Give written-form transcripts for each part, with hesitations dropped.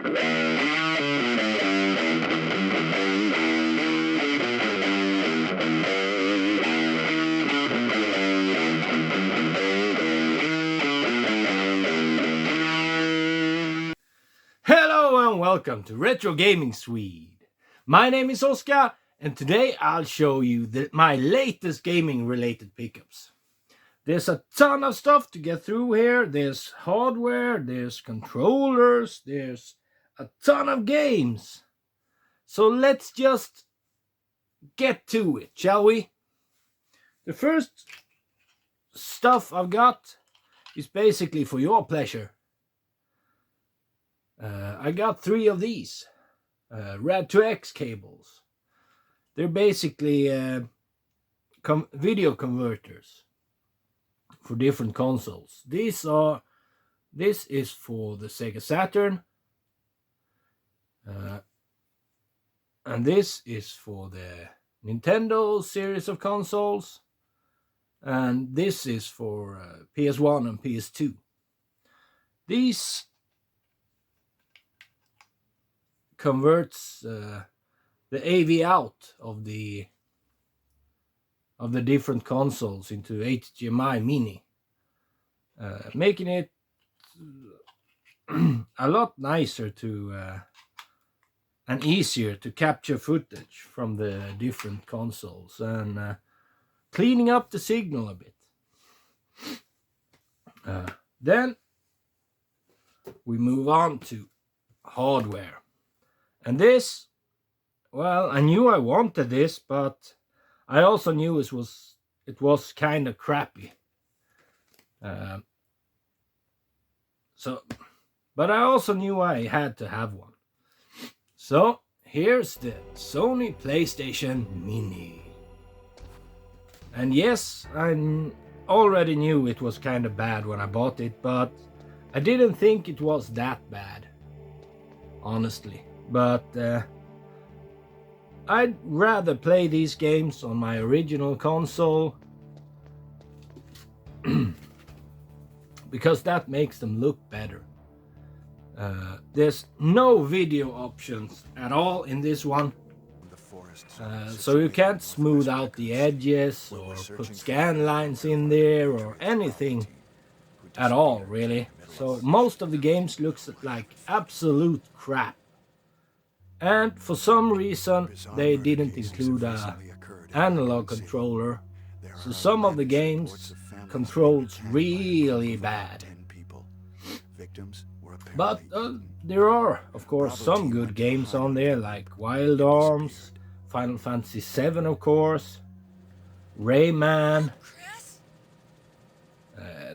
Hello and welcome to Retro Gaming Swede. My name is Oskar, and today I'll show you my latest gaming related pickups. There's a ton of stuff to get through here. There's hardware, there's controllers, there's a ton of games. So let's just get to it, shall we? The first stuff I've got is basically for your pleasure. I got 3 of these Rad2X cables. They're basically video converters for different consoles. This is for the Sega Saturn, and this is for the Nintendo series of consoles, and this is for PS1 and PS2. These converts the AV out of the different consoles into HDMI mini, making it a lot nicer to and easier to capture footage from the different consoles, and cleaning up the signal a bit. Then we move on to hardware. And this, well, I knew I wanted this, but I also knew it was kind of crappy. But I also knew I had to have one. So here's the Sony PlayStation Mini. And yes, I already knew it was kind of bad when I bought it, but I didn't think it was that bad, honestly. But I'd rather play these games on my original console because that makes them look better. There's no video options at all in this one, so you can't smooth out the edges or put scan lines in there or anything at all, really. So most of the games looks like absolute crap. And for some reason they didn't include an analog controller, so some of the games controls really bad. But there are, of course, some good games on there, like Wild Arms, Final Fantasy VII, of course, Rayman,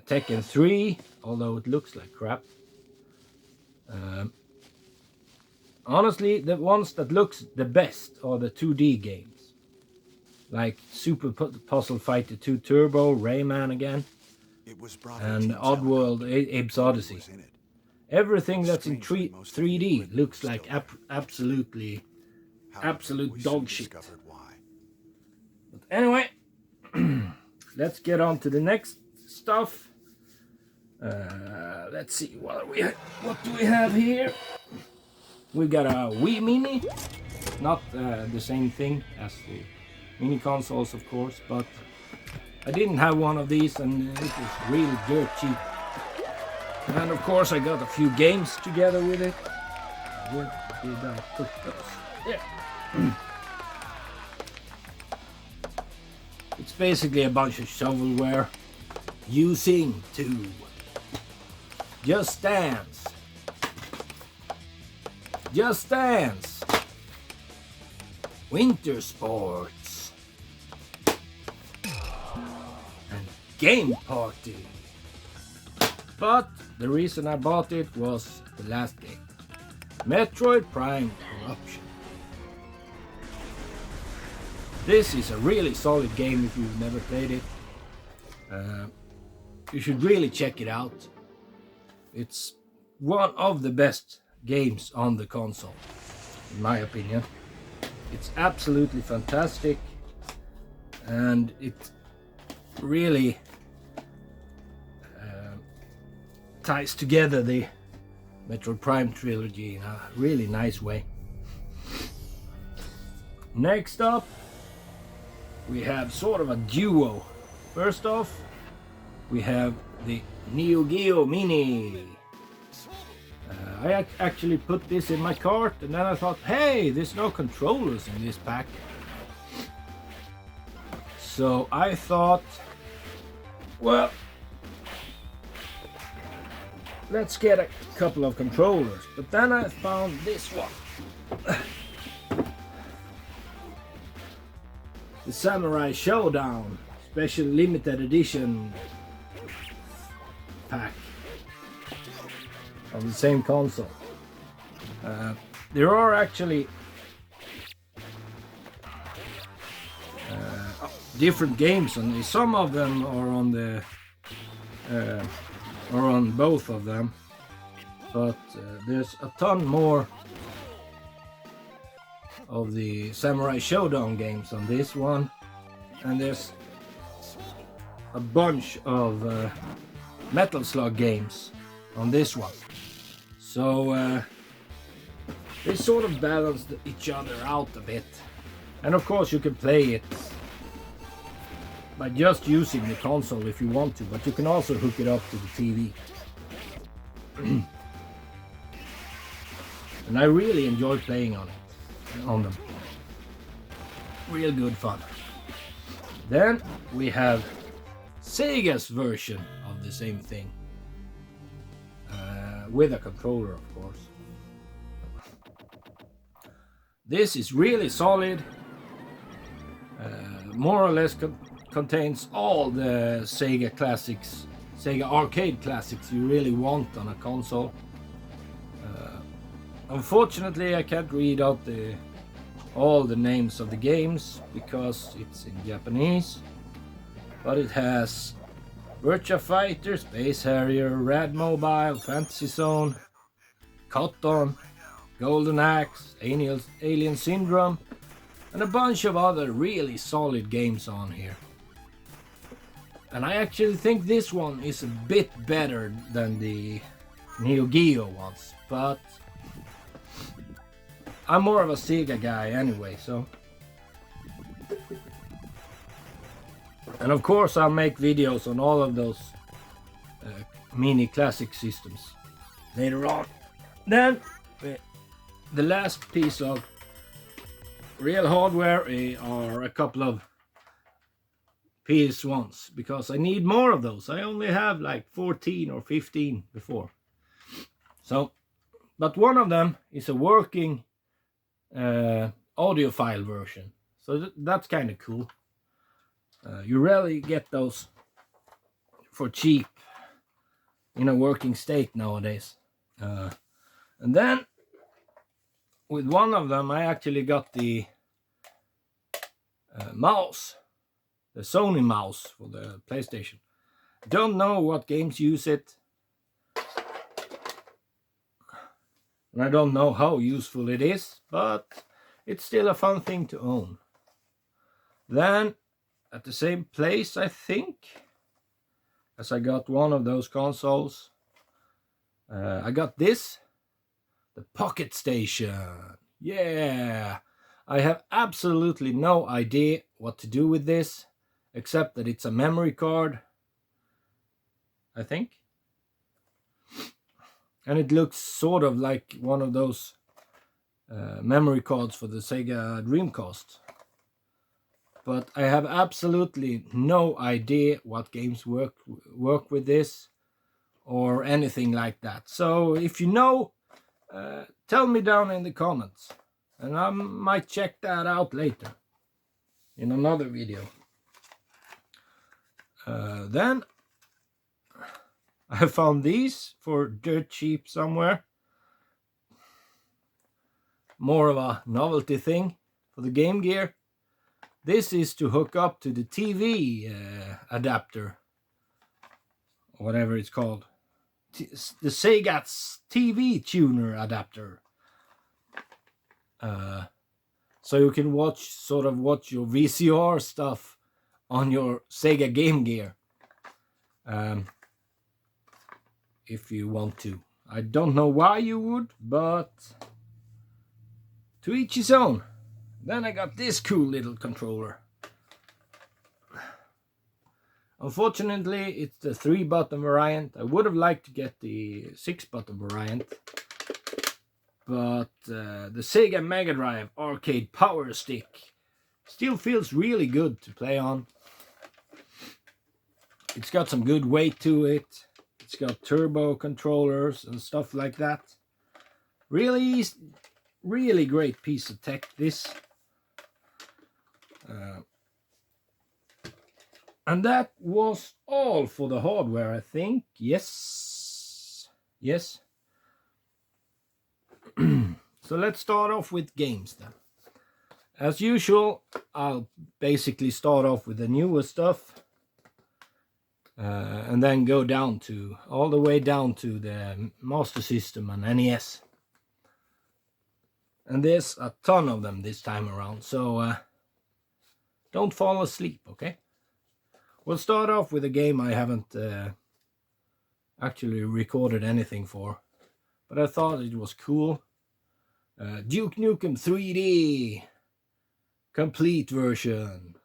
Tekken 3, although it looks like crap. Honestly, the ones that looks the best are the 2D games, like Super Puzzle Fighter 2 Turbo, Rayman again, and Oddworld Abe's Odyssey. Everything that's in 3D looks like absolute dog shit. But anyway, let's get on to the next stuff. Let's see, what do we have here? We got a Wii Mini, not the same thing as the mini consoles, of course, but I didn't have one of these and it was really dirt cheap. And of course I got a few games together with it. Where did I put those? Yeah. It's basically a bunch of shovelware using to Just Dance, Just Dance, Winter Sports, and Game Party. But the reason I bought it was the last game, Metroid Prime Corruption. This is a really solid game if you've never played it. You should really check it out. It's one of the best games on the console, in my opinion. It's absolutely fantastic, and it really ties together the Metroid Prime trilogy in a really nice way. Next up, we have sort of a duo. First off, we have the Neo Geo Mini. I actually put this in my cart, and then I thought, hey, there's no controllers in this pack. So I thought, well, let's get a couple of controllers. But then I found this one. The Samurai Showdown Special Limited Edition pack of the same console. There are actually different games on these. Some of them are on the or on both of them, but there's a ton more of the Samurai Showdown games on this one, and there's a bunch of Metal Slug games on this one. So they sort of balance each other out a bit, and of course you can play it by just using the console if you want to, but you can also hook it up to the TV. And I really enjoy playing on them. Real good fun. Then we have Sega's version of the same thing, with a controller, of course. This is really solid. More or less contains all the Sega classics, Sega arcade classics you really want on a console. Unfortunately, I can't read out all the names of the games because it's in Japanese, but it has Virtua Fighter, Space Harrier, Rad Mobile, Fantasy Zone, Cotton, Golden Axe, Alien Syndrome, and a bunch of other really solid games on here. And I actually think this one is a bit better than the Neo Geo ones, but I'm more of a Sega guy anyway, so. And of course I'll make videos on all of those mini classic systems later on. Then the last piece of real hardware are a couple of PS1s, because I need more of those. I only have like 14 or 15 before. So, but one of them is a working audiophile version, so that's kind of cool. You rarely get those for cheap in a working state nowadays. And then with one of them I actually got the mouse, the Sony mouse for the PlayStation. Don't know what games use it, and I don't know how useful it is, but it's still a fun thing to own. Then at the same place, I think, as I got one of those consoles, I got this, the Pocket Station. Yeah, I have absolutely no idea what to do with this, except that it's a memory card, I think. And it looks sort of like one of those memory cards for the Sega Dreamcast. But I have absolutely no idea what games work with this or anything like that. So if you know, tell me down in the comments, and I might check that out later in another video. Then I found these for dirt cheap somewhere. More of a novelty thing for the Game Gear. This is to hook up to the TV adapter, whatever it's called. The Sega's TV tuner adapter. So you can watch your VCR stuff on your Sega Game Gear. If you want to. I don't know why you would, but to each his own. Then I got this cool little controller. Unfortunately, it's the 3-button variant. I would have liked to get the 6-button variant, but the Sega Mega Drive Arcade Power Stick still feels really good to play on. It's got some good weight to it. It's got turbo controllers and stuff like that. Really, really great piece of tech, this. And that was all for the hardware, I think. Yes. Yes. So let's start off with games then. As usual, I'll basically start off with the newest stuff. And then go down to, all the way down to the Master System and NES. And there's a ton of them this time around, so don't fall asleep, okay? We'll start off with a game I haven't actually recorded anything for, but I thought it was cool. Duke Nukem 3D complete version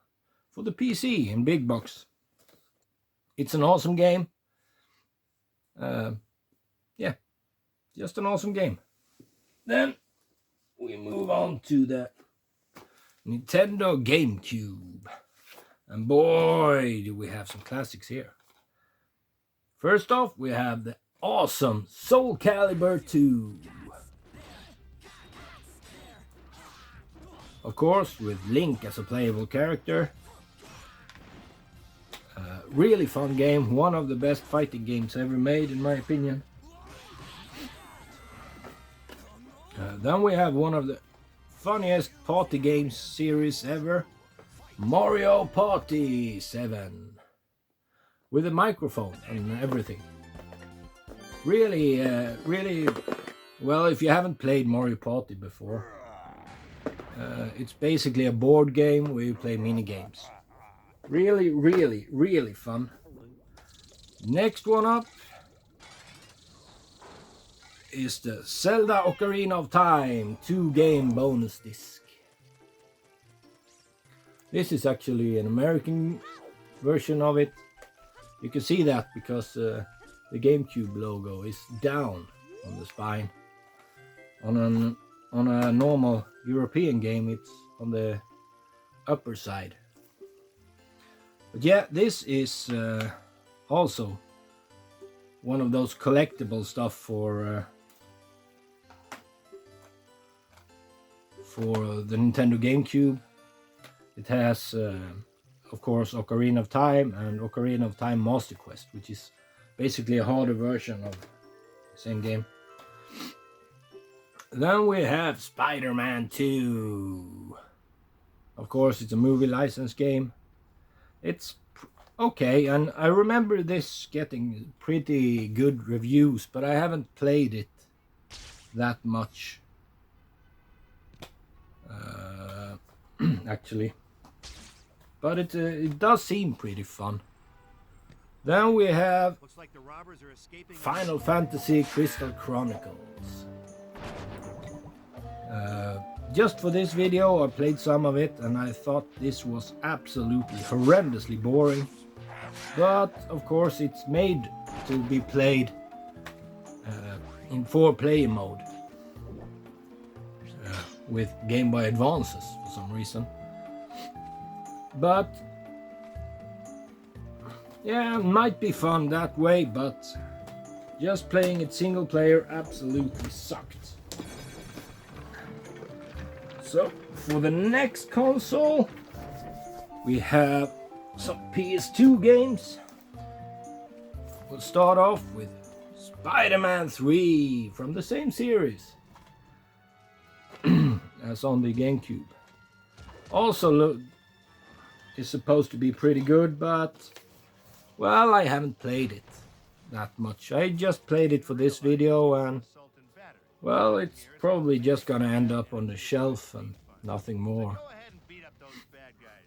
for the PC in big box. It's an awesome game. Yeah, just an awesome game. Then we move on to the Nintendo Gamecube. And boy, do we have some classics here. First off, we have the awesome Soul Calibur 2. Of course, with Link as a playable character. Really fun game, one of the best fighting games ever made in my opinion. Then we have one of the funniest party games series ever, Mario Party 7, with a microphone and everything. Really, well, if you haven't played Mario Party before, it's basically a board game where you play mini games. Really, really, really fun. Next one up is the Zelda Ocarina of Time 2-game bonus disc. This is actually an American version of it. You can see that because the GameCube logo is down on the spine. On a normal European game, it's on the upper side. But yeah, this is also one of those collectible stuff for the Nintendo GameCube. It has, of course, Ocarina of Time and Ocarina of Time Master Quest, which is basically a harder version of the same game. Then we have Spider-Man 2. Of course, it's a movie license game. It's okay, and I remember this getting pretty good reviews, but I haven't played it that much. Actually. But it does seem pretty fun. Then we have Final Fantasy Crystal Chronicles. Just for this video I played some of it and I thought this was absolutely horrendously boring. But of course it's made to be played in 4-player mode with Game Boy Advances for some reason. But yeah, it might be fun that way, but just playing it single player absolutely sucked. So for the next console we have some PS2 games. We'll start off with Spider-Man 3 from the same series as on the GameCube. Also is supposed to be pretty good, but well, I haven't played it that much. I just played it for this video and well, it's probably just gonna end up on the shelf and nothing more.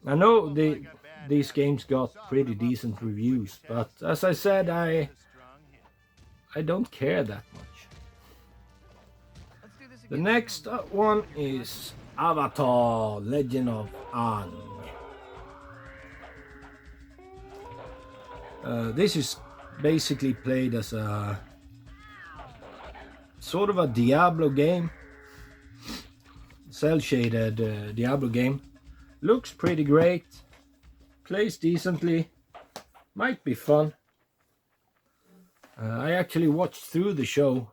I know these games got pretty decent reviews, but as I said, I don't care that much. The next one is Avatar: Legend of Aang. This is basically played as a sort of a Diablo game, cel-shaded Diablo game. Looks pretty great, plays decently, might be fun. I actually watched through the show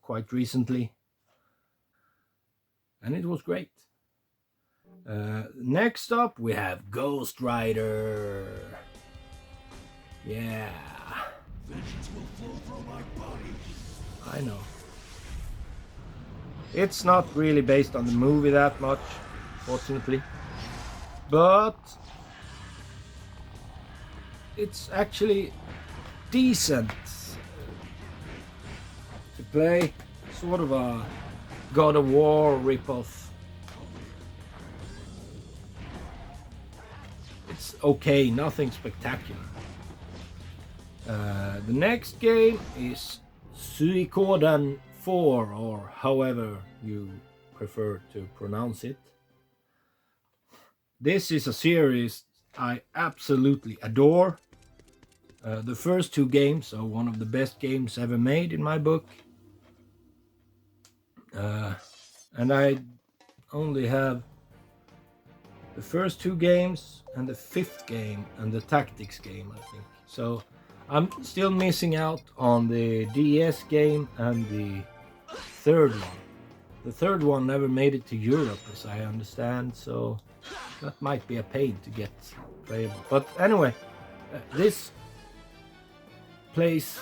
quite recently, and it was great. Next up we have Ghost Rider. Yeah. Vengeance will flow from my body. I know. It's not really based on the movie that much, fortunately, but it's actually decent to play. Sort of a God of War ripoff. It's okay, nothing spectacular. The next game is Suikoden 4, or however you prefer to pronounce it. This is a series I absolutely adore. The first two games are one of the best games ever made in my book. And I only have the first two games and the fifth game and the tactics game, I think. So I'm still missing out on the DS game and the third one. The third one never made it to Europe, as I understand, so that might be a pain to get playable. But anyway, this plays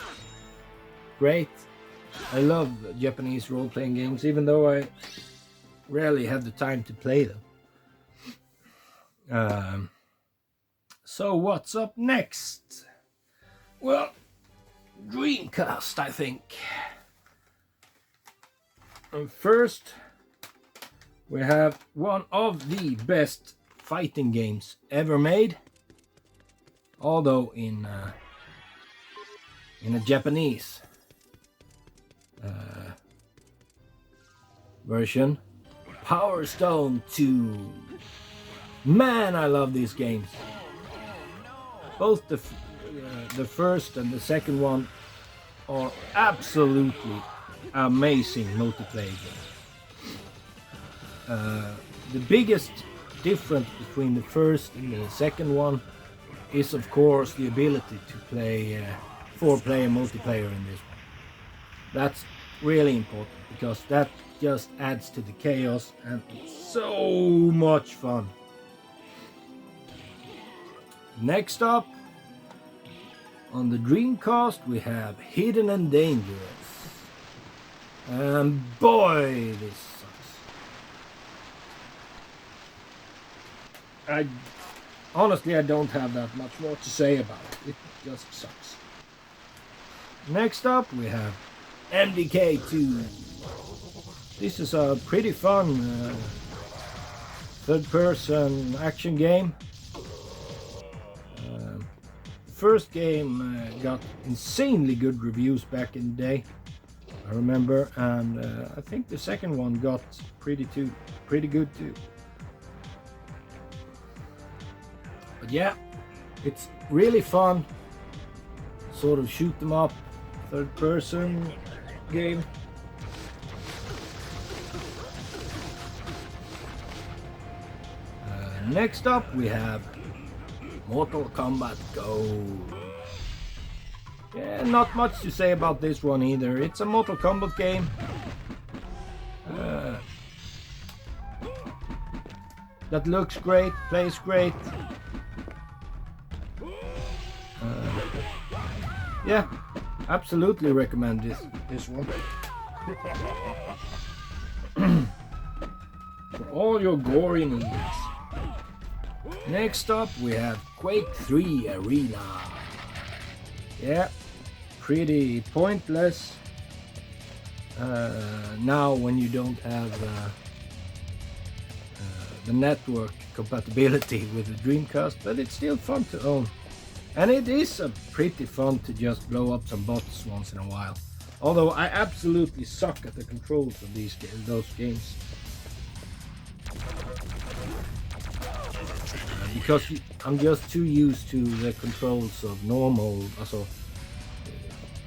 great. I love Japanese role-playing games, even though I rarely have the time to play them. So what's up next? Well, Dreamcast, I think. And first, we have one of the best fighting games ever made, although in a Japanese version. Power Stone 2. Man, I love these games. Both the first and the second one are absolutely amazing multiplayer games. The biggest difference between the first and the second one is, of course, the ability to play 4-player multiplayer in this one. That's really important because that just adds to the chaos and it's so much fun. Next up, on the Dreamcast, we have Hidden and Dangerous. And boy, this sucks. Honestly, I don't have that much more to say about it. It just sucks. Next up, we have MDK2. This is a pretty fun third-person action game. First game got insanely good reviews back in the day, I remember, and I think the second one got pretty good too. But yeah, it's really fun, sort of shoot 'em up, third person game. Next up we have Mortal Kombat Go. Yeah, not much to say about this one either. It's a Mortal Kombat game. That looks great, plays great. Yeah, absolutely recommend this one. For all your gory needs. Next up we have Quake 3 Arena. Yeah, pretty pointless now when you don't have the network compatibility with the Dreamcast, but it's still fun to own. And it is pretty fun to just blow up some bots once in a while. Although I absolutely suck at the controls of those games. Because I'm just too used to the controls of normal, also,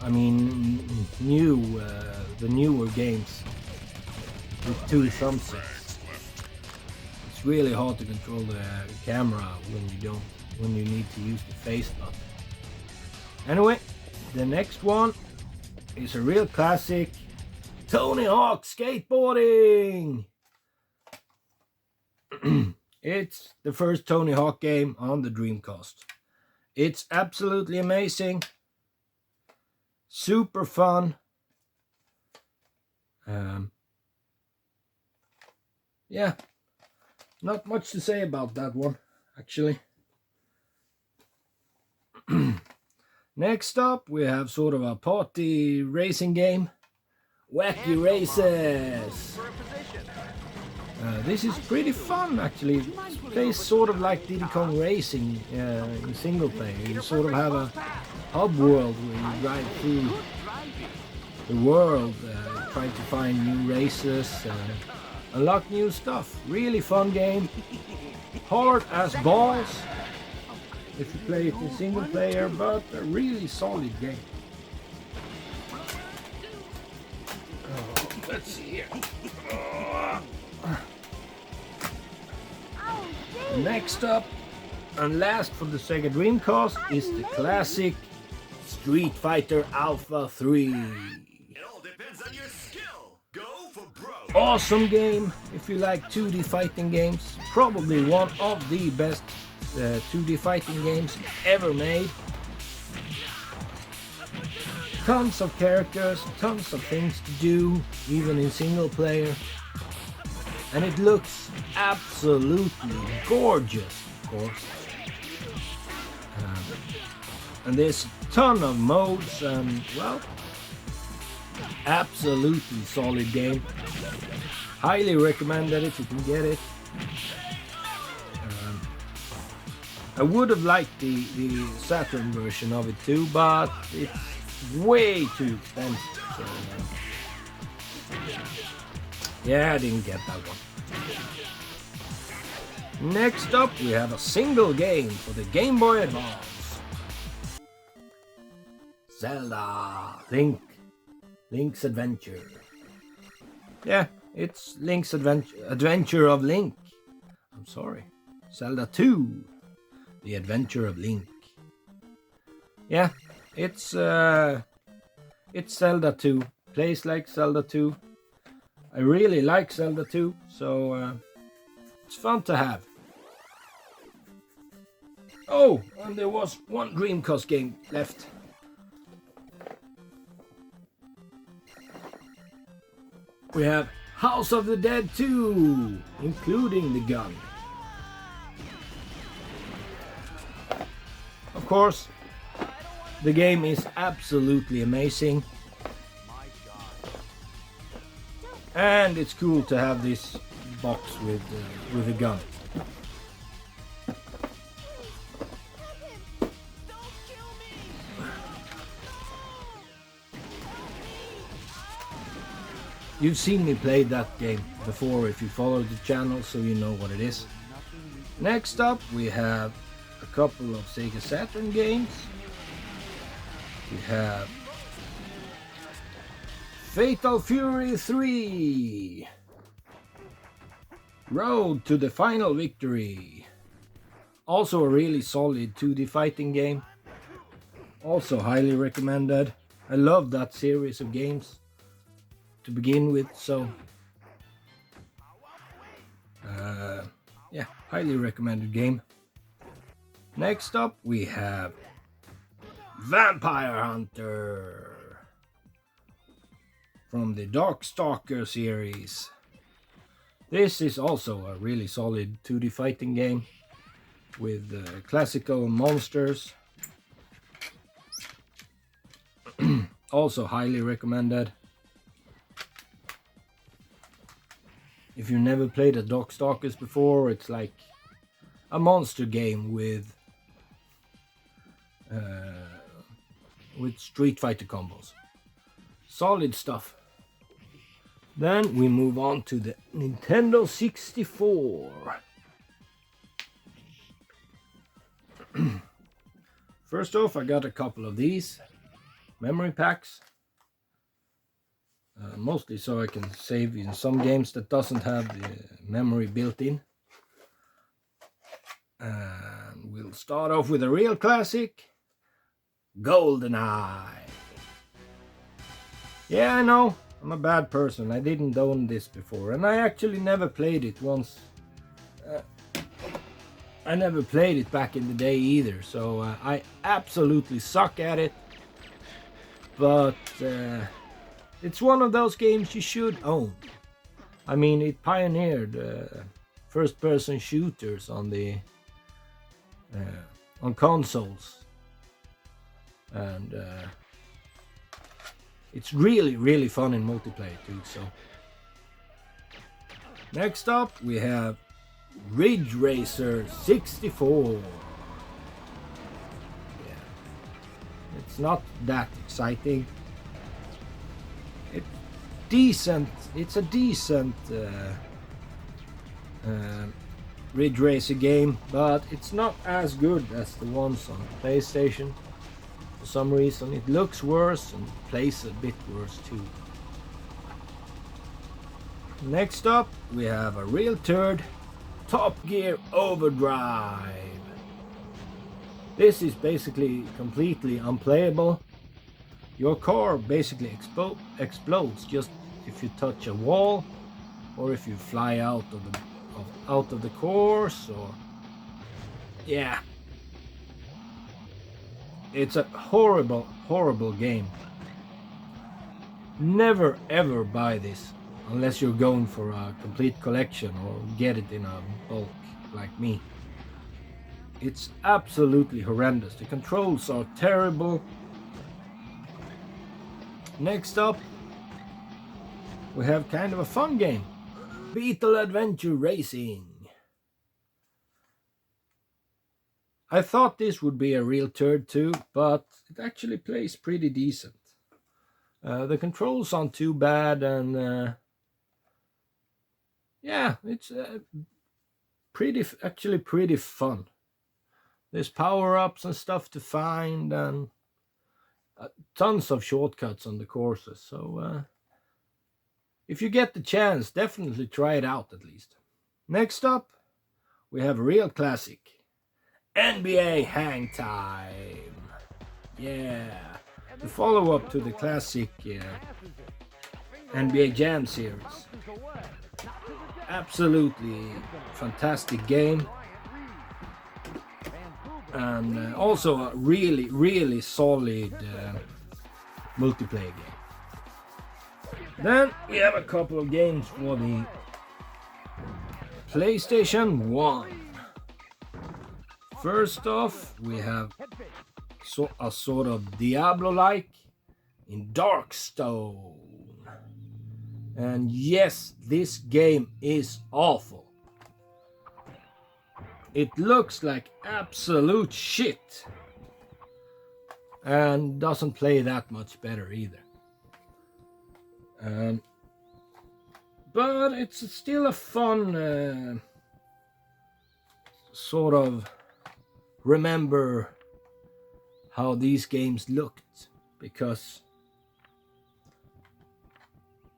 I mean, the newer games with 2 thumbsticks. It's really hard to control the camera when you need to use the face button. Anyway, the next one is a real classic, Tony Hawk Skateboarding. It's the first Tony Hawk game on the Dreamcast. It's absolutely amazing, super fun. Yeah, not much to say about that one, actually. Next up, we have sort of a party racing game, Wacky Races. This is pretty fun, actually. It plays sort of like Diddy Kong Racing in single player. You sort of have a hub world where you drive through the world, trying to find new races, unlock new stuff. Really fun game. Hard as balls if you play it in single player, but a really solid game. Let's see here. Next up and last for the Sega Dreamcast is the classic Street Fighter Alpha 3. It all depends on your skill. Go for broke. Awesome game if you like 2D fighting games. Probably one of the best 2D fighting games ever made. Tons of characters, tons of things to do, even in single player. And it looks absolutely gorgeous, of course. And there's a ton of modes and, well, absolutely solid game. Highly recommended if you can get it. I would have liked the Saturn version of it too, but it's way too expensive. So, yeah, I didn't get that one. Next up, we have a single game for the Game Boy Advance. Zelda Link's Adventure. Yeah, it's Link's Adventure of Link. I'm sorry. Zelda 2, The Adventure of Link. Yeah, it's Zelda 2. Plays like Zelda 2. I really like Zelda 2, so it's fun to have. Oh, and there was one Dreamcast game left. We have House of the Dead 2, including the gun. Of course, the game is absolutely amazing. And it's cool to have this box with a gun. You've seen me play that game before if you follow the channel, so you know what it is. Next up, we have a couple of Sega Saturn games. We have Fatal Fury 3, Road to the Final Victory. Also a really solid 2D fighting game. Also highly recommended. I love that series of games to begin with, so yeah, highly recommended game. Next up we have Vampire Hunter from the Darkstalker series. This is also a really solid 2D fighting game with classical monsters. Also highly recommended. If you never played a Darkstalkers before, it's like a monster game with Street Fighter combos. solid stuff. Then we move on to the Nintendo 64. First off, I got a couple of these memory packs. Mostly so I can save in some games that doesn't have the memory built in. And we'll start off with a real classic, GoldenEye. Yeah, I know, I'm a bad person. I didn't own this before, and I actually never played it once. I never played it back in the day either, so I absolutely suck at it. But it's one of those games you should own. I mean, it pioneered first-person shooters on the on consoles, and it's really fun in multiplayer too. So next up we have Ridge Racer 64. Yeah, it's not that exciting. It's decent. It's a decent Ridge Racer game, but it's not as good as the ones on PlayStation. For some reason it looks worse and plays a bit worse too. Next up we have a real turd, Top Gear Overdrive. This is basically completely unplayable. Your car basically explodes just if you touch a wall, or if you fly out of the course, or yeah, it's a horrible game. Never ever buy this unless you're going for a complete collection or get it in a bulk like me. It's absolutely horrendous. The controls are terrible. Next up we have kind of a fun game, Beetle Adventure Racing. I thought this would be a real turd too, but it actually plays pretty decent. The controls aren't too bad, and yeah, it's actually pretty fun. There's power-ups and stuff to find, and tons of shortcuts on the courses. So if you get the chance, definitely try it out at least. Next up, we have a real classic, NBA Hang Time. Yeah, the follow-up to the classic NBA Jam series. Absolutely fantastic game, and also a really solid multiplayer game. Then we have a couple of games for the PlayStation 1. First off, we have a sort of Diablo-like in Darkstone. And yes, this game is awful. It looks like absolute shit, and doesn't play that much better either. But it's still a fun sort of remember how these games looked, because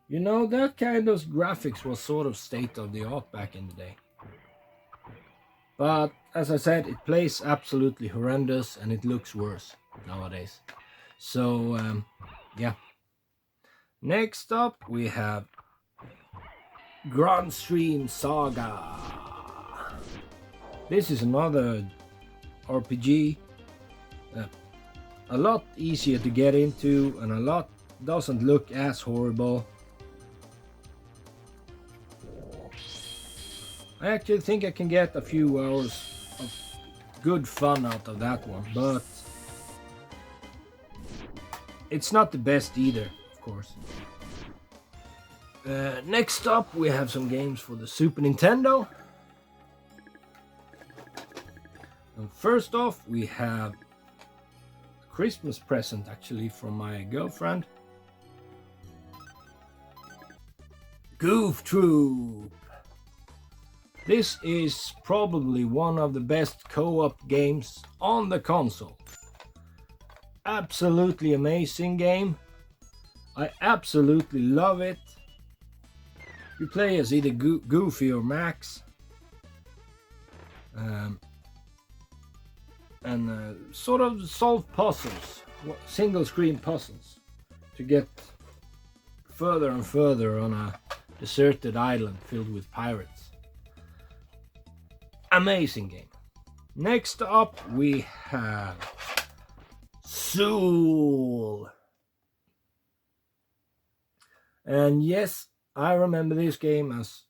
you know, that kind of graphics was sort of state of the art back in the day. But as I said, it plays absolutely horrendous, and it looks worse nowadays. So yeah. Next up we have Grand Stream Saga. This is another RPG, a lot easier to get into, and a lot doesn't look as horrible. I actually think I can get a few hours of good fun out of that one, but it's not the best either, of course. Next up we have some games for the Super Nintendo. And first off we have a Christmas present actually from my girlfriend. Goof Troop. This is probably one of the best co-op games on the console. Absolutely amazing game. I absolutely love it. You play as either Goofy or Max. And sort of solve puzzles, single screen puzzles, to get further and further on a deserted island filled with pirates. Amazing game. Next up we have Soul. And yes, I remember this game as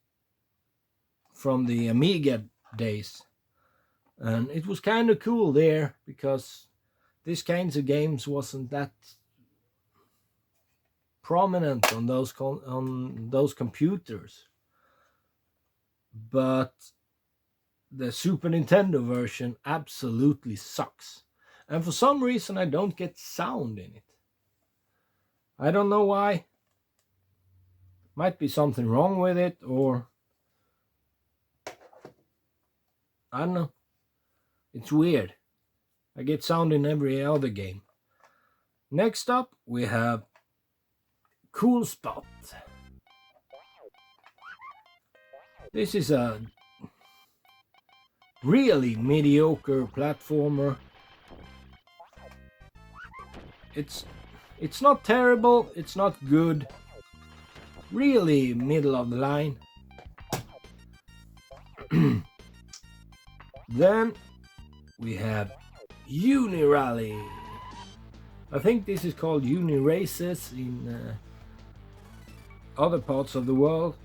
from the Amiga days. And it was kind of cool there because these kinds of games wasn't that prominent on those computers. But the Super Nintendo version absolutely sucks. And for some reason I don't get sound in it. I don't know why. Might be something wrong with it, or I don't know. It's weird. I get sound in every other game. Next up we have Cool Spot. This is a really mediocre platformer. It's not terrible, it's not good. Really middle of the line. Then we have Uni Rally. I think this is called Uni Races in other parts of the world.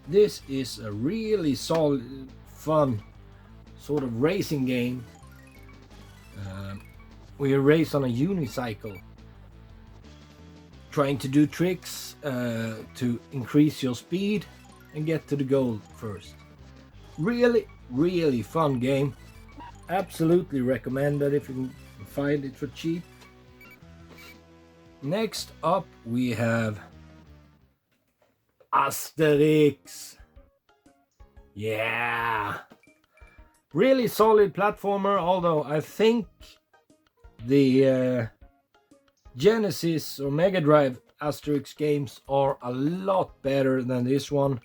This is a really solid, fun sort of racing game. We race on a unicycle, trying to do tricks to increase your speed and get to the goal first. Really fun game. Absolutely recommend it if you can find it for cheap. Next up we have Asterix. Yeah, really solid platformer, although I think the Genesis or Mega Drive Asterix games are a lot better than this one.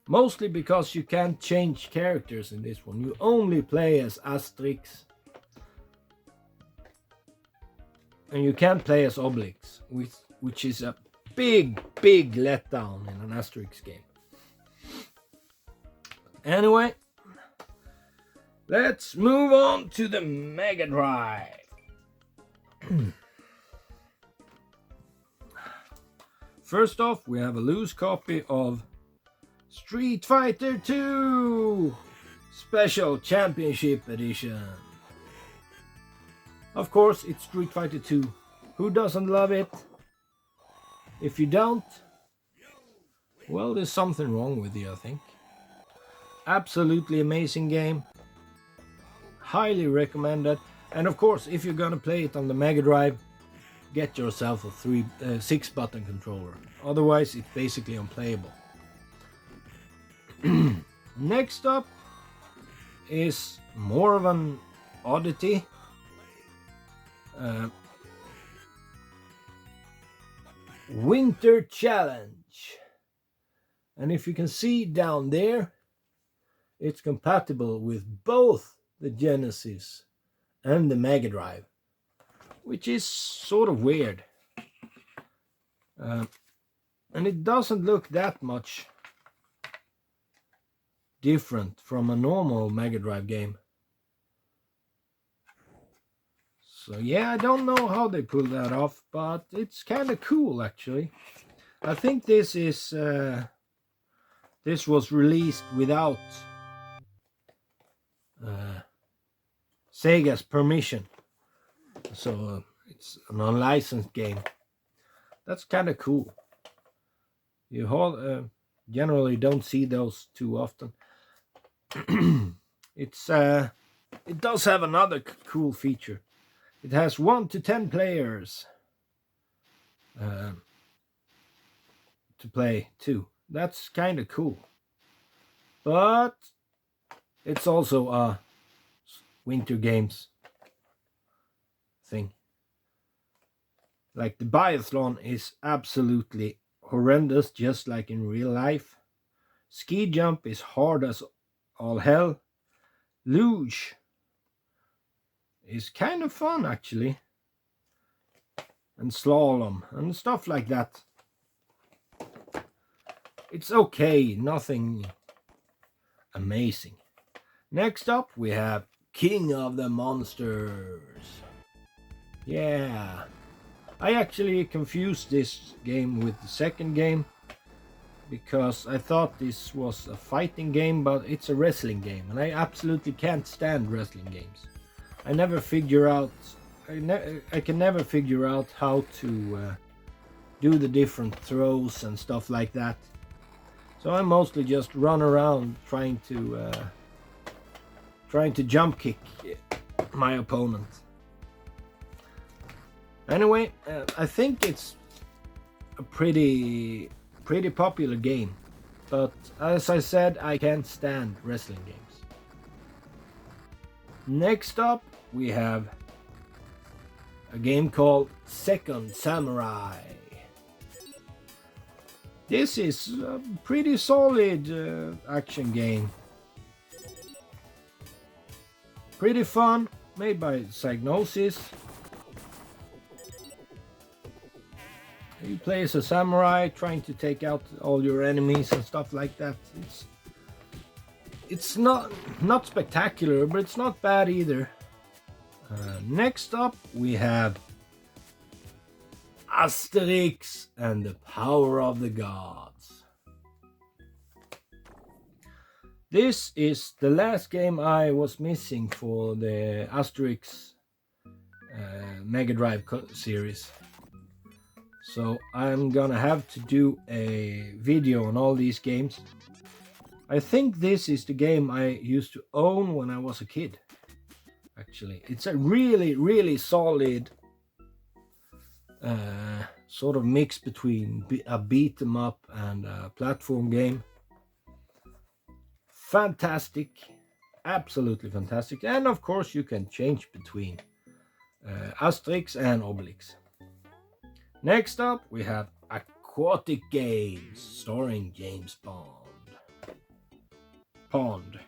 Mostly because you can't change characters in this one. You only play as Asterix. And you can't play as Obelix, which is a big letdown in an Asterix game. Anyway, let's move on to the Mega Drive. First off, we have a loose copy of Street Fighter 2 Special Championship Edition. Of course, it's Street Fighter 2. Who doesn't love it? If you don't, well, there's something wrong with you, I think. Absolutely amazing game. Highly recommended. And of course, if you're gonna play it on the Mega Drive, get yourself a 6-button controller. Otherwise, it's basically unplayable. Next up is more of an oddity. Winter Challenge. And if you can see down there, it's compatible with both the Genesis and the Mega Drive, which is sort of weird. And it doesn't look that much different from a normal Mega Drive game. So yeah, I don't know how they pulled that off, but it's kind of cool actually. I think this was released without Sega's permission, so it's an unlicensed game. That's kind of cool. You generally don't see those too often. It does have another cool feature. It has 1 to 10 players to to play too. That's kind of cool. But it's also a winter games thing. Like the biathlon is absolutely horrendous, just like in real life. Ski jump is hard as all hell. Luge is kind of fun actually. And slalom and stuff like that. It's okay, nothing amazing. Next up we have King of the Monsters. Yeah. I actually confused this game with the second game because I thought this was a fighting game, but it's a wrestling game, and I absolutely can't stand wrestling games. I can never figure out how to do the different throws and stuff like that. So I mostly just run around trying to jump kick my opponent. Anyway, I think it's a pretty popular game, but as I said, I can't stand wrestling games. Next up, we have a game called Second Samurai. This is a pretty solid action game. Pretty fun, made by Psygnosis. You play as a samurai trying to take out all your enemies and stuff like that. It's not spectacular, but it's not bad either. Next up we have Asterix and the Power of the Gods. This is the last game I was missing for the Asterix Mega Drive series. So I'm gonna have to do a video on all these games. I think this is the game I used to own when I was a kid. Actually, it's a really solid sort of mix between a beat 'em up and a platform game. Fantastic, absolutely fantastic. And of course you can change between Asterix and Obelix. Next up, we have Aquatic Games, starring James Pond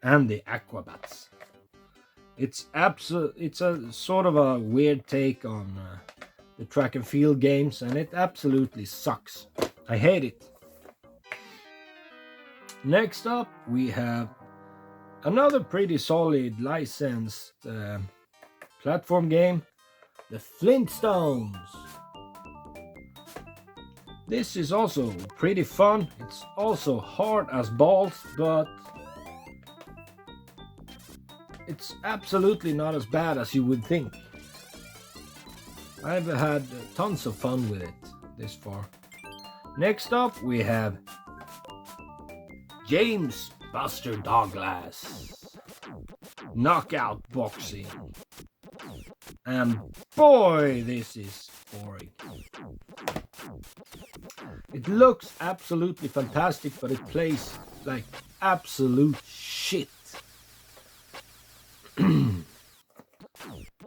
and the Aquabats. It's a sort of a weird take on the track and field games, and it absolutely sucks. I hate it. Next up, we have another pretty solid licensed platform game, The Flintstones. This is also pretty fun. It's also hard as balls, but it's absolutely not as bad as you would think. I've had tons of fun with it this far. Next up, we have James Buster Douglas, Knockout Boxing. And boy, this is boring. It looks absolutely fantastic, but it plays like absolute shit.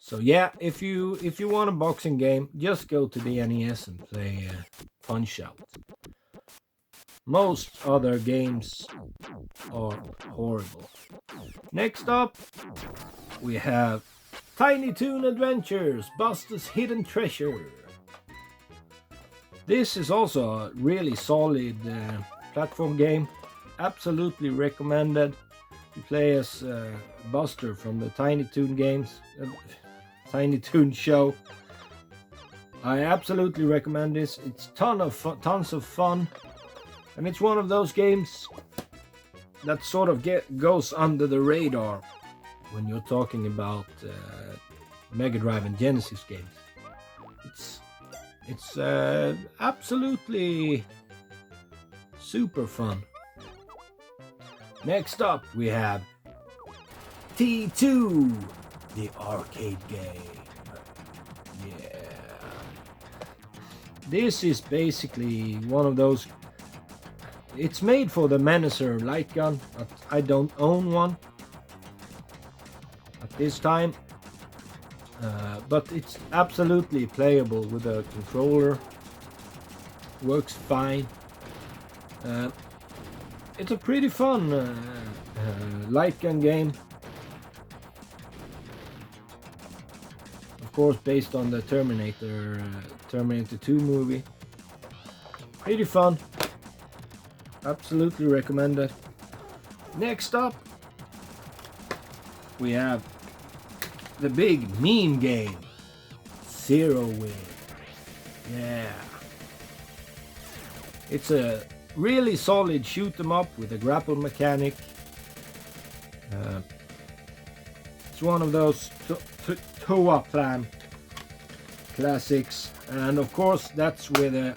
So yeah, if you want a boxing game, just go to the NES and play Punch-Out. Most other games are horrible. Next up, we have Tiny Toon Adventures, Buster's Hidden Treasure. This is also a really solid platform game. Absolutely recommended. You play as Buster from the Tiny Toon games, Tiny Toon show. I absolutely recommend this. It's tons of fun, and it's one of those games that sort of goes under the radar when you're talking about Mega Drive and Genesis games. It's absolutely super fun. Next up, we have T2, the arcade game. Yeah. this is basically one of those. It's made for the Menacer light gun, but I don't own one at this time. But it's absolutely playable with a controller. Works fine. It's a pretty fun light gun game. Of course, based on the Terminator 2 movie. Pretty fun. Absolutely recommend it. Next up, we have the big meme game, Zero Wing. Yeah. It's a really solid shoot 'em up with a grapple mechanic. It's one of those Toa Plan classics, and of course that's where the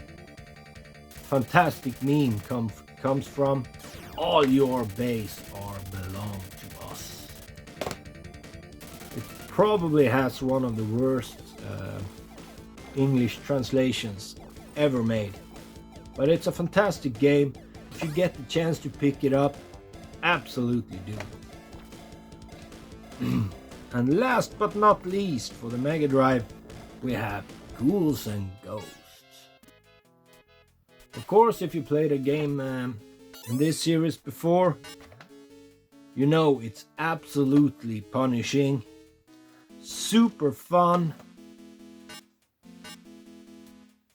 fantastic meme comes from. All your base are belong to us. It probably has one of the worst English translations ever made, but it's a fantastic game. If you get the chance to pick it up, absolutely do. And last but not least, for the Mega Drive, we have Ghouls and Ghosts. Of course, if you played a game in this series before, you know it's absolutely punishing, super fun,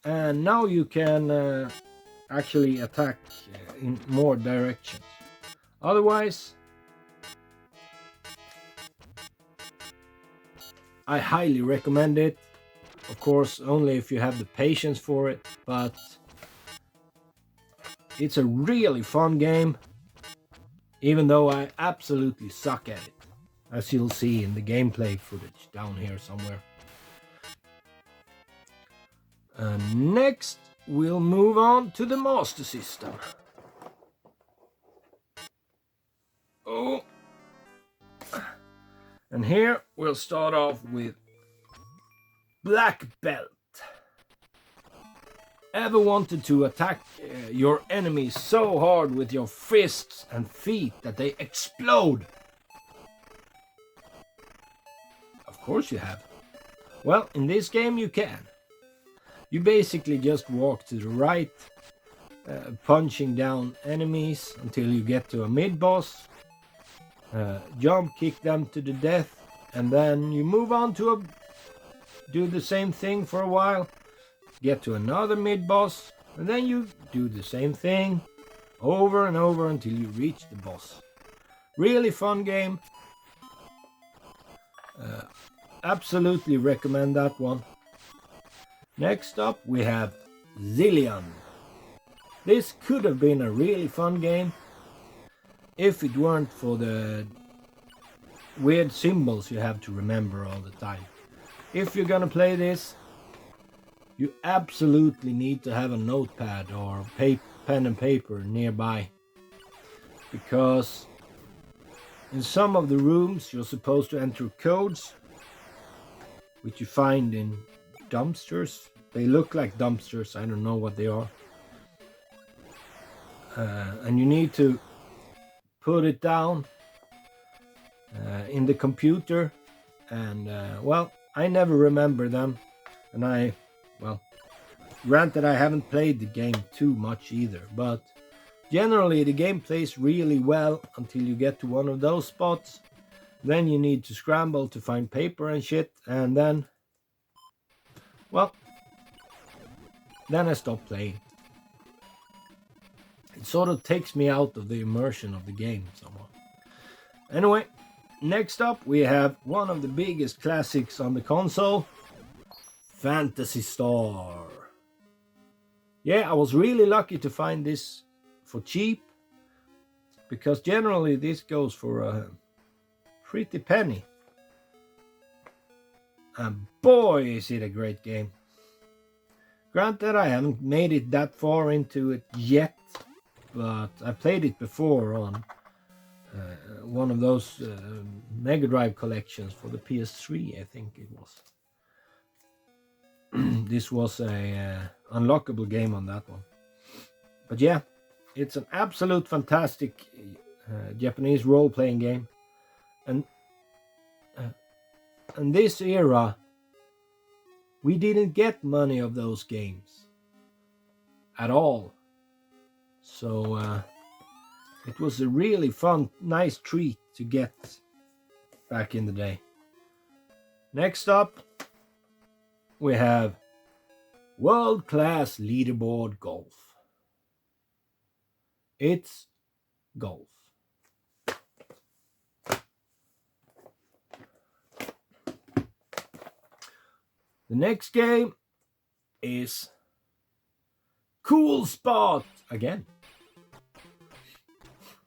and now you can actually attack in more directions. Otherwise, I highly recommend it. Of course, only if you have the patience for it, but it's a really fun game, even though I absolutely suck at it, as you'll see in the gameplay footage down here somewhere. Next, we'll move on to the Master System. Oh. And here we'll start off with Black Belt. Ever wanted to attack your enemies so hard with your fists and feet that they explode? Of course you have. Well, in this game you can. You basically just walk to the right, punching down enemies until you get to a mid-boss. Jump kick them to the death, and then you move on to do the same thing for a while, get to another mid-boss, and then you do the same thing over and over until you reach the boss. Really fun game. Absolutely recommend that one. Next up we have Zillion. This could have been a really fun game if it weren't for the weird symbols you have to remember all the time. If you're gonna play this, you absolutely need to have a notepad or pen and paper nearby, because in some of the rooms you're supposed to enter codes which you find in dumpsters. They look like dumpsters, I don't know what they are, and you need to put it down in the computer, and well, I never remember them, and granted I haven't played the game too much either, but generally the game plays really well until you get to one of those spots. Then you need to scramble to find paper and shit, and then I stop playing. It sort of takes me out of the immersion of the game somewhat. Anyway, next up we have one of the biggest classics on the console, Phantasy Star. Yeah, I was really lucky to find this for cheap, because generally this goes for a pretty penny. And boy, is it a great game. Granted, I haven't made it that far into it yet, but I played it before on one of those Mega Drive collections for the PS3, I think it was. this was a unlockable game on that one. But yeah, it's an absolute fantastic Japanese role-playing game, and in this era, we didn't get many of those games at all. So it was a really fun, nice treat to get back in the day. Next up, we have World Class Leaderboard Golf. It's golf. The next game is Cool Spot again.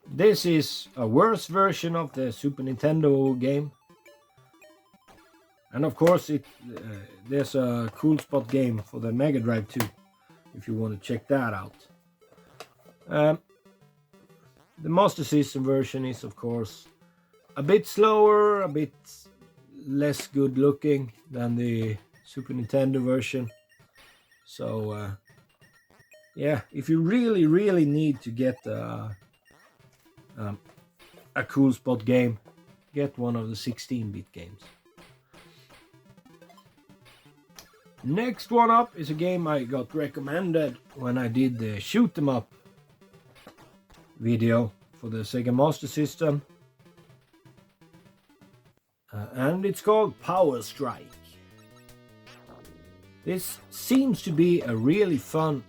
This is a worse version of the Super Nintendo game. And of course, there's a Cool Spot game for the Mega Drive too, if you want to check that out. The Master System version is, of course, a bit slower, a bit less good looking than the Super Nintendo version. So, yeah, if you really need to get a Cool Spot game, get one of the 16-bit games. Next one up is a game I got recommended when I did the Shoot 'em Up video for the Sega Master System. And it's called Power Strike. This seems to be a really fun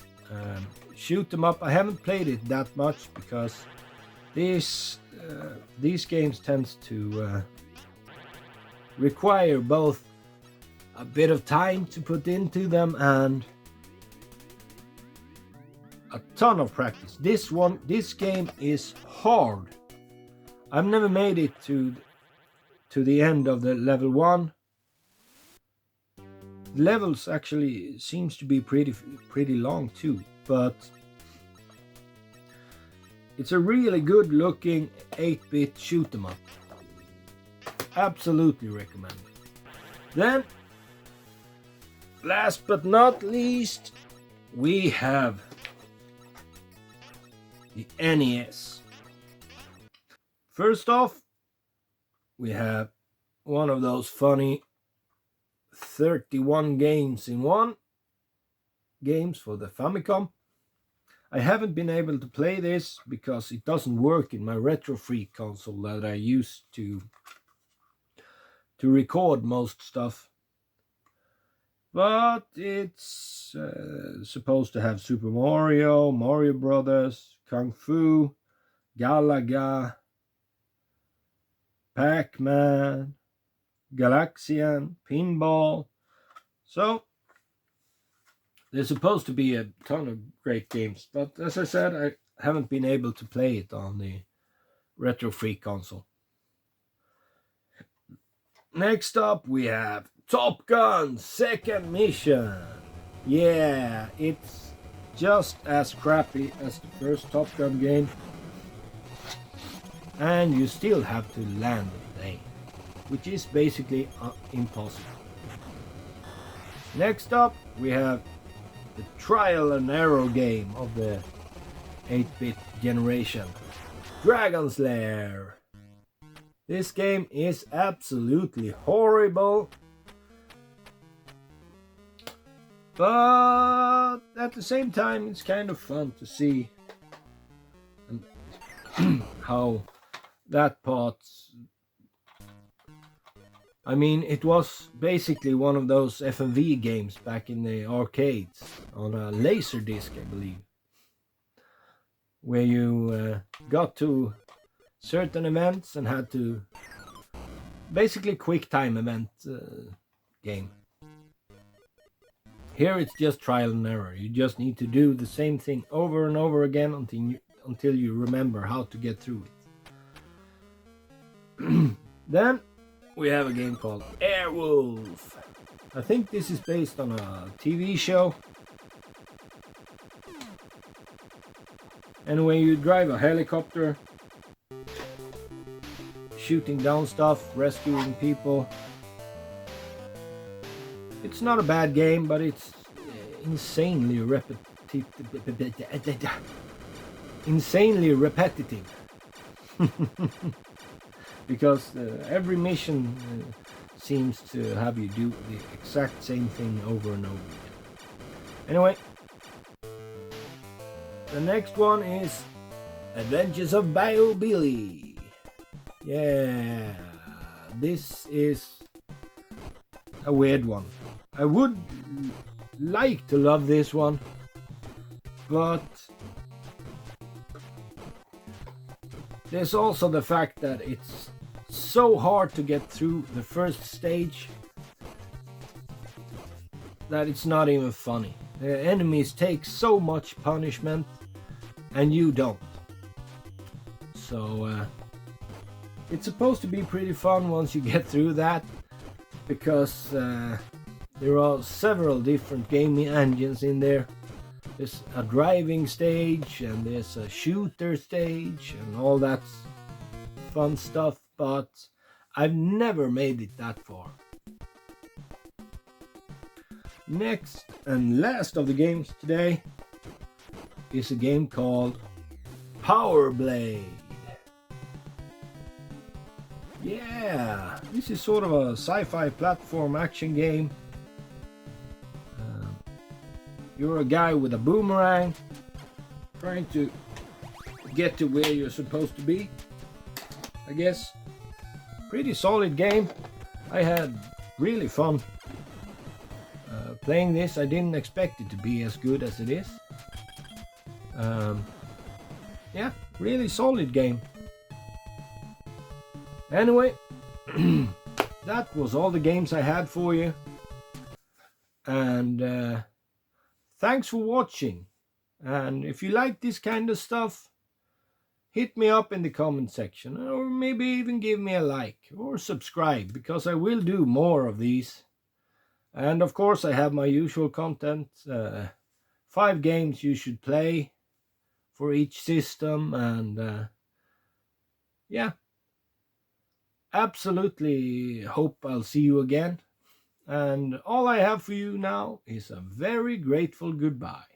shoot 'em up. I haven't played it that much because these games tends to require both a bit of time to put into them and a ton of practice. This game is hard. I've never made it to the end of the level 1. Levels actually seems to be pretty long too, but it's a really good looking 8-bit shoot 'em up. Absolutely recommend. Then, last but not least, we have the NES. First off, we have one of those funny 31 games in one games for the Famicom. I haven't been able to play this because it doesn't work in my Retro Freak console that I use to record most stuff. But it's supposed to have Super Mario, Mario Brothers, Kung Fu, Galaga, Pac-Man, Galaxian, Pinball. So there's supposed to be a ton of great games, but as I said, I haven't been able to play it on the Retro Freak console. Next up, we have Top Gun Second Mission. Yeah, it's just as crappy as the first Top Gun game, and you still have to land the plane, which is basically impossible. Next up, we have the trial and error game of the 8-bit generation, Dragon's Lair. This game is absolutely horrible, but at the same time it's kind of fun to see how that part, I mean, it was basically one of those FMV games back in the arcades on a laser disc, I believe, where you got to certain events and had to basically quick time event game. Here it's just trial and error. You just need to do the same thing over and over again until you remember how to get through it. Then we have a game called Airwolf. I think this is based on a TV show. And when you drive a helicopter, shooting down stuff, rescuing people. It's not a bad game, but it's insanely repetitive. Insanely repetitive. Because every mission seems to have you do the exact same thing over and over again. Anyway, the next one is Adventures of Bio Billy. Yeah, this is a weird one. I would like to love this one, but there's also the fact that it's so hard to get through the first stage that it's not even funny. The enemies take so much punishment and you don't. So it's supposed to be pretty fun once you get through that, because there are several different gaming engines in there. There's a driving stage and there's a shooter stage and all that fun stuff, but I've never made it that far. Next and last of the games today is a game called Power Blade. Yeah, this is sort of a sci-fi platform action game. You're a guy with a boomerang trying to get to where you're supposed to be, I guess. Pretty solid game. I had really fun playing this. I didn't expect it to be as good as it is. Yeah, really solid game. Anyway, that was all the games I had for you. And thanks for watching. And if you like this kind of stuff, hit me up in the comment section, or maybe even give me a like or subscribe, because I will do more of these. And of course I have my usual content, 5 games you should play for each system, and yeah, absolutely hope I'll see you again. And all I have for you now is a very grateful goodbye.